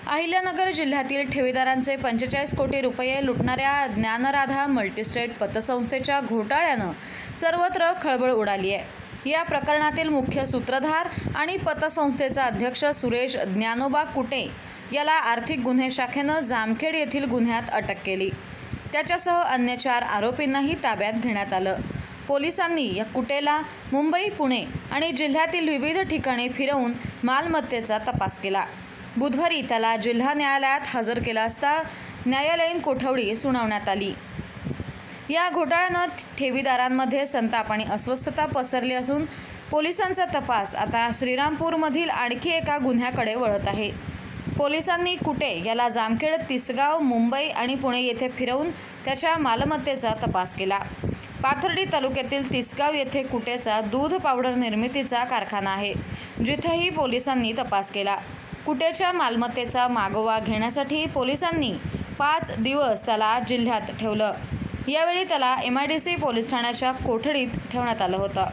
अहिल्यानगर जिल्ह्यातील ठेवीदारांचे 45 कोटी रुपये लुटणाऱ्या ज्ञानराधा मल्टीस्टेट पतसंस्थेच्या घोटाळ्यानं सर्वत्र खळबळ उडाली आहे। या प्रकरणातील मुख्य सूत्रधार आणि पतसंस्थेचा अध्यक्ष सुरेश ज्ञानोबा कुटे याला आर्थिक गुन्हे शाखेनं जामखेड येथील गुन्ह्यात अटक केली। त्याच्यासह अन्य 4 आरोपींनाही ताब्यात घेण्यात आलं। पोलिसांनी या कुटेला मुंबई, पुणे आणि जिल्ह्यातील विविध ठिकाणी फिरवून मालमत्तेचा तपास केला। बुधवारी त्याला जिल्हा न्यायालयात हजर केला असता न्यायालयीन कोठडी सुनावण्यात आली। या घोटाळ्यानं ठेवीदारांमध्ये संताप आणि अस्वस्थता पसरली असून पोलिसांचा तपास आता श्रीरामपूरमधील आणखी एका गुन्ह्याकडे वळत आहे। पोलिसांनी कुटे याला जामखेड, तिसगाव, मुंबई आणि पुणे येथे फिरवून त्याच्या मालमत्तेचा तपास केला। पाथर्डी तालुक्यातील तिसगाव येथे कुटेचा दूध पावडर निर्मितीचा कारखाना आहे, जिथेही पोलिसांनी तपास केला। कुटेच्या मालमत्तेचा मागोवा घेण्यासाठी पोलिसांनी 5 दिवस त्याला जिल्ह्यात ठेवलं। यावेळी त्याला MIDC पोलीस ठाण्याच्या कोठडीत ठेवण्यात आलं होतं।